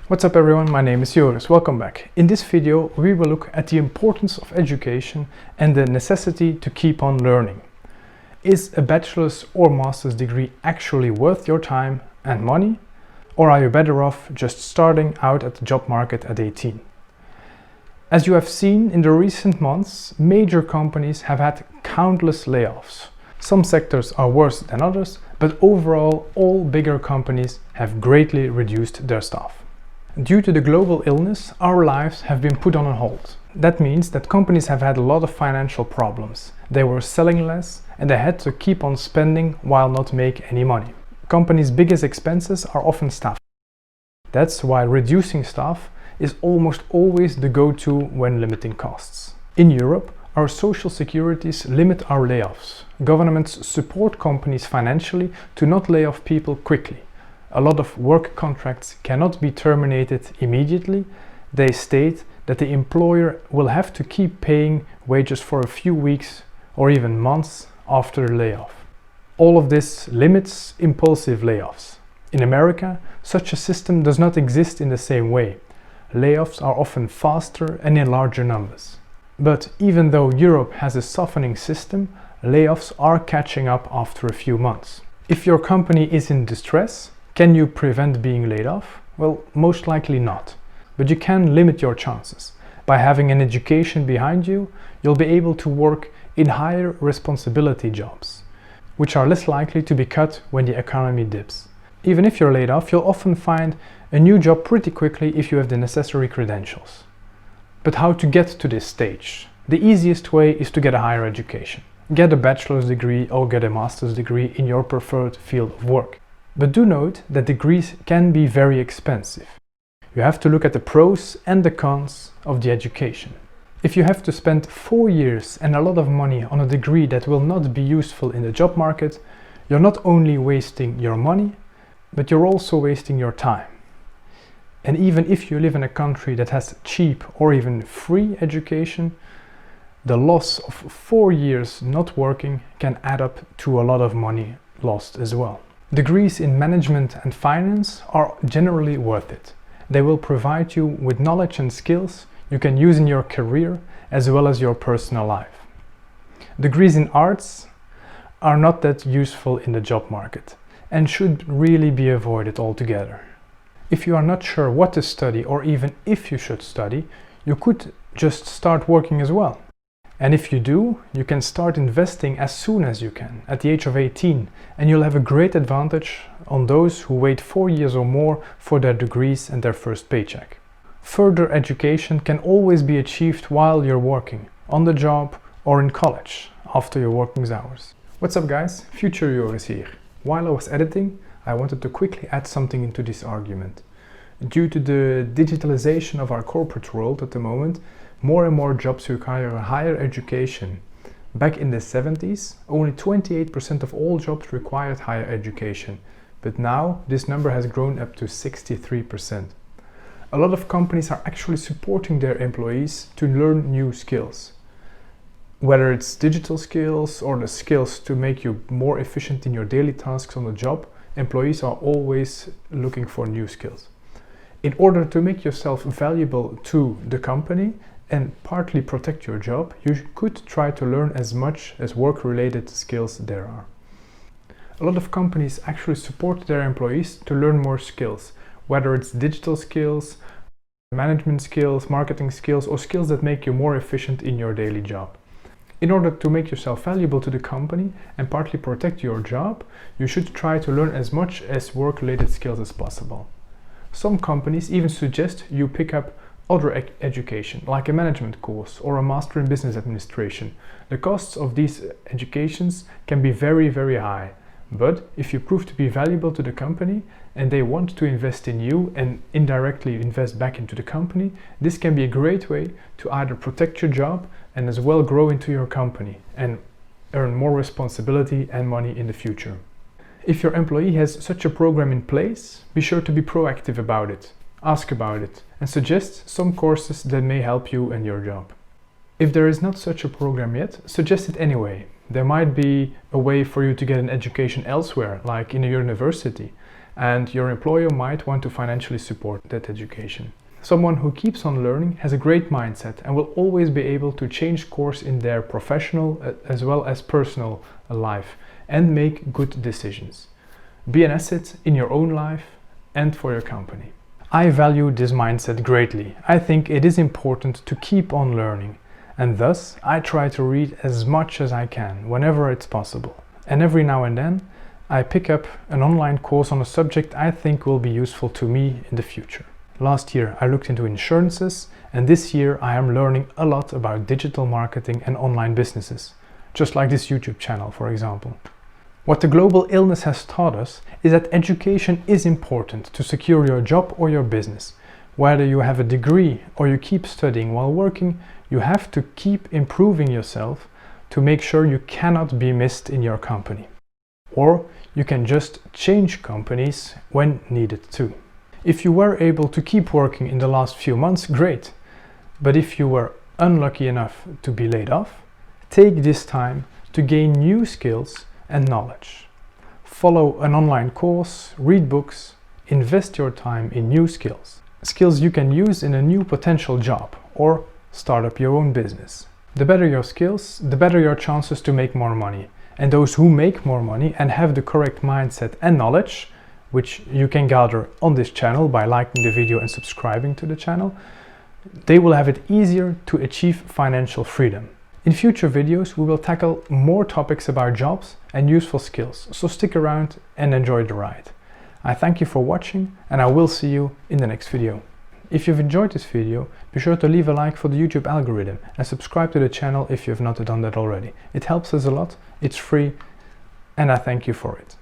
What's up everyone, my name is Joris, welcome back. In this video we will look at the importance of education and the necessity to keep on learning. Is a bachelor's or master's degree actually worth your time and money? Or are you better off just starting out at the job market at 18? As you have seen in the recent months, major companies have had countless layoffs. Some sectors are worse than others, but overall all bigger companies have greatly reduced their staff. Due to the global illness, our lives have been put on hold. That means that companies have had a lot of financial problems. They were selling less and they had to keep on spending while not make any money. Companies' biggest expenses are often staff. That's why reducing staff is almost always the go-to when limiting costs. In Europe, our social securities limit our layoffs. Governments support companies financially to not lay off people quickly. A lot of work contracts cannot be terminated immediately. They state that the employer will have to keep paying wages for a few weeks or even months after the layoff. All of this limits impulsive layoffs. In America, such a system does not exist in the same way. Layoffs are often faster and in larger numbers. But even though Europe has a softening system, layoffs are catching up after a few months. If your company is in distress, can you prevent being laid off? Well, most likely not. But you can limit your chances. By having an education behind you, you'll be able to work in higher responsibility jobs, which are less likely to be cut when the economy dips. Even if you're laid off, you'll often find a new job pretty quickly if you have the necessary credentials. But how to get to this stage? The easiest way is to get a higher education. Get a bachelor's degree or get a master's degree in your preferred field of work. But do note that degrees can be very expensive. You have to look at the pros and the cons of the education. If you have to spend 4 years and a lot of money on a degree that will not be useful in the job market, you're not only wasting your money, but you're also wasting your time. And even if you live in a country that has cheap or even free education, the loss of 4 years not working can add up to a lot of money lost as well. Degrees in management and finance are generally worth it. They will provide you with knowledge and skills you can use in your career as well as your personal life. Degrees in arts are not that useful in the job market and should really be avoided altogether. If you are not sure what to study or even if you should study, you could just start working as well. And if you do, you can start investing as soon as you can, at the age of 18, and you'll have a great advantage on those who wait 4 years or more for their degrees and their first paycheck. Further education can always be achieved while you're working, on the job or in college, after your working hours. What's up guys, Future Joris here. While I was editing, I wanted to quickly add something into this argument. Due to the digitalization of our corporate world at the moment, more and more jobs require a higher education. Back in the 70s, only 28% of all jobs required higher education, but now this number has grown up to 63%. A lot of companies are actually supporting their employees to learn new skills. Whether it's digital skills or the skills to make you more efficient in your daily tasks on the job, employees are always looking for new skills. In order to make yourself valuable to the company and partly protect your job, you could try to learn as much as work-related skills there are. A lot of companies actually support their employees to learn more skills, whether it's digital skills, management skills, marketing skills, or skills that make you more efficient in your daily job. In order to make yourself valuable to the company and partly protect your job, you should try to learn as much as work-related skills as possible. Some companies even suggest you pick up other education, like a management course or a master in business administration. The costs of these educations can be very, very high. But if you prove to be valuable to the company and they want to invest in you and indirectly invest back into the company, this can be a great way to either protect your job and as well grow into your company and earn more responsibility and money in the future. If your employee has such a program in place, be sure to be proactive about it. Ask about it and suggest some courses that may help you and your job. If there is not such a program yet, suggest it anyway. There might be a way for you to get an education elsewhere, like in a university. and your employer might want to financially support that education. Someone who keeps on learning has a great mindset and will always be able to change course in their professional as well as personal life and make good decisions. Be an asset in your own life and for your company. I value this mindset greatly. I think it is important to keep on learning, and thus I try to read as much as I can whenever it's possible. And every now and then I pick up an online course on a subject I think will be useful to me in the future. Last year I looked into insurances, and this year I am learning a lot about digital marketing and online businesses, just like this YouTube channel, for example. What the global illness has taught us is that education is important to secure your job or your business. Whether you have a degree or you keep studying while working, you have to keep improving yourself to make sure you cannot be missed in your company. Or you can just change companies when needed to. If you were able to keep working in the last few months, great. But if you were unlucky enough to be laid off, take this time to gain new skills and knowledge. Follow an online course, read books, invest your time in new skills. Skills you can use in a new potential job or start up your own business. The better your skills, the better your chances to make more money. And those who make more money and have the correct mindset and knowledge, which you can gather on this channel by liking the video and subscribing to the channel, they will have it easier to achieve financial freedom. In future videos, we will tackle more topics about jobs and useful skills, so stick around and enjoy the ride. I thank you for watching, and I will see you in the next video. If you've enjoyed this video, be sure to leave a like for the YouTube algorithm and subscribe to the channel if you have not done that already. It helps us a lot, it's free, and I thank you for it.